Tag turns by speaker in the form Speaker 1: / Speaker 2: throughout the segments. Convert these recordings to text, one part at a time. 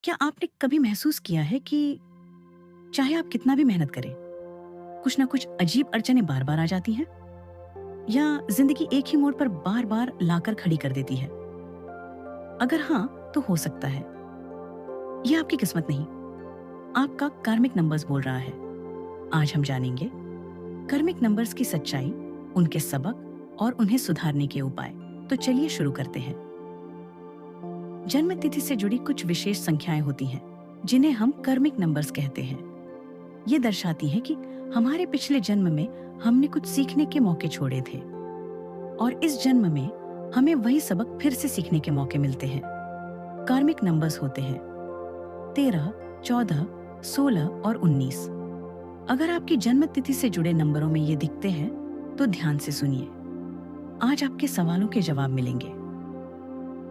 Speaker 1: क्या आपने कभी महसूस किया है कि चाहे आप कितना भी मेहनत करें, कुछ ना कुछ अजीब अड़चनें बार-बार आ जाती हैं? या जिंदगी एक ही मोड़ पर बार-बार लाकर खड़ी कर देती है? अगर हाँ, तो हो सकता है ये आपकी किस्मत नहीं, आपका कार्मिक नंबर्स बोल रहा है। आज हम जानेंगे कार्मिक नंबर्स की सच्चाई, उनके सबक और उन्हें सुधारने के उपाय। तो चलिए शुरू करते हैं। जन्म तिथि से जुड़ी कुछ विशेष संख्याएं होती हैं, जिन्हें हम कर्मिक नंबर्स कहते हैं। ये दर्शाती हैं कि हमारे पिछले जन्म में हमने कुछ सीखने के मौके छोड़े थे और इस जन्म में हमें वही सबक फिर से सीखने के मौके मिलते हैं। कार्मिक नंबर्स होते हैं 13, 14, 16 और 19। अगर आपकी जन्म तिथि से जुड़े नंबरों में ये दिखते हैं तो ध्यान से सुनिए। आज आपके सवालों के जवाब मिलेंगे।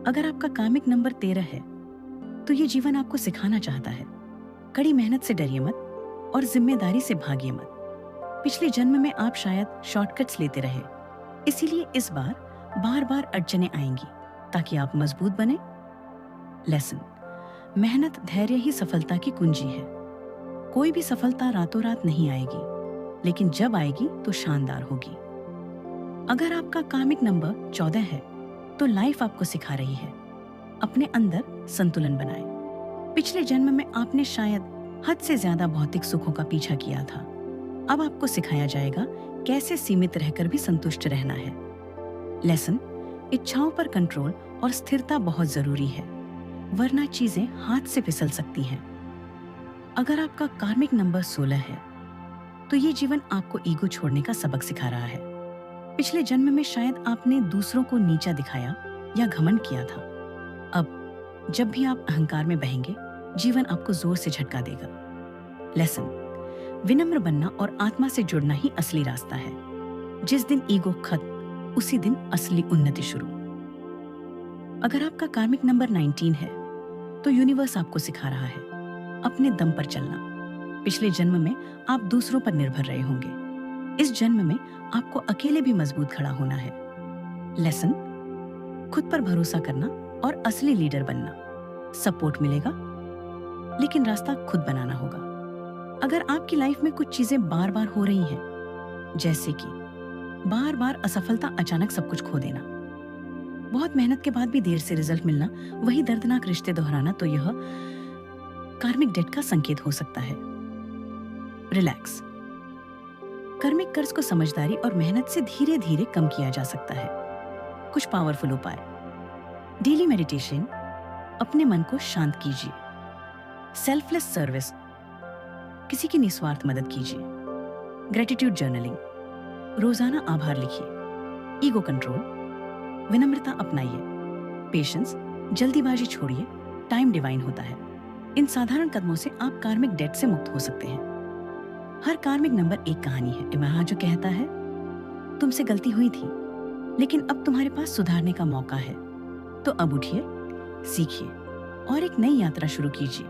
Speaker 1: अगर आपका कार्मिक नंबर 13 है तो ये जीवन आपको सिखाना चाहता है, कड़ी मेहनत से डरिए मत और जिम्मेदारी से भागिए मत। पिछले जन्म में आप शायद शॉर्टकट्स लेते रहे, इसीलिए इस बार बार बार अड़चनें आएंगी ताकि आप मजबूत बने। लेसन: मेहनत, धैर्य ही सफलता की कुंजी है। कोई भी सफलता रातों रात नहीं आएगी, लेकिन जब आएगी तो शानदार होगी। अगर आपका कार्मिक नंबर 14 है तो लाइफ आपको सिखा रही है अपने अंदर संतुलन बनाए। पिछले जन्म में आपने शायद हद से ज्यादा भौतिक सुखों का पीछा किया था। अब आपको सिखाया जाएगा कैसे सीमित रहकर भी संतुष्ट रहना है। लेसन: इच्छाओं पर कंट्रोल और स्थिरता बहुत जरूरी है, वरना चीजें हाथ से फिसल सकती हैं। अगर आपका कार्मिक नंबर 16 है तो ये जीवन आपको ईगो छोड़ने का सबक सिखा रहा है। पिछले जन्म में शायद आपने दूसरों को नीचा दिखाया या घमंड किया था। अब जब भी आप अहंकार में बहेंगे, जीवन आपको जोर से झटका देगा। लेसन: विनम्र बनना और आत्मा से जुड़ना ही असली रास्ता है। जिस दिन ईगो खत्म, उसी दिन असली उन्नति शुरू। अगर आपका कार्मिक नंबर 19 है तो यूनिवर्स आपको सिखा रहा है अपने दम पर चलना। पिछले जन्म में आप दूसरों पर निर्भर रहे होंगे, इस जन्म में आपको अकेले भी मजबूत खड़ा होना है। लेसन: खुद पर भरोसा करना और असली लीडर बनना। सपोर्ट मिलेगा, लेकिन रास्ता खुद बनाना होगा। अगर आपकी लाइफ में कुछ चीजें बार बार हो रही हैं, जैसे कि बार बार असफलता, अचानक सब कुछ खो देना, बहुत मेहनत के बाद भी देर से रिजल्ट मिलना, वही दर्दनाक रिश्ते दोहराना, तो यह कार्मिक डेट का संकेत हो सकता है। रिलैक्स: कार्मिक कर्ज को समझदारी और मेहनत से धीरे धीरे कम किया जा सकता है। कुछ पावरफुल उपाय: डेली मेडिटेशन, अपने मन को शांत कीजिए। सेल्फलेस सर्विस, किसी की निस्वार्थ मदद कीजिए। ग्रेटिट्यूड जर्नलिंग, रोजाना आभार लिखिए। ईगो कंट्रोल, विनम्रता अपनाइए। पेशेंस, जल्दीबाजी छोड़िए, टाइम डिवाइन होता है। इन साधारण कदमों से आप कार्मिक डेट से मुक्त हो सकते हैं। हर कार्मिक नंबर एक कहानी है। इमहा जो कहता है, तुमसे गलती हुई थी, लेकिन अब तुम्हारे पास सुधारने का मौका है। तो अब उठिए, सीखिए और एक नई यात्रा शुरू कीजिए।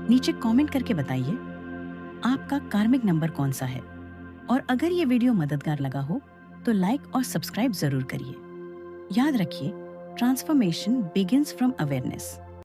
Speaker 1: नीचे कमेंट करके बताइए आपका कार्मिक नंबर कौन सा है। और अगर ये वीडियो मददगार लगा हो तो लाइक और सब्सक्राइब जरूर करिए। याद रखिए, ट्रांसफॉर्मेशन बिगिंस फ्रॉम अवेयरनेस।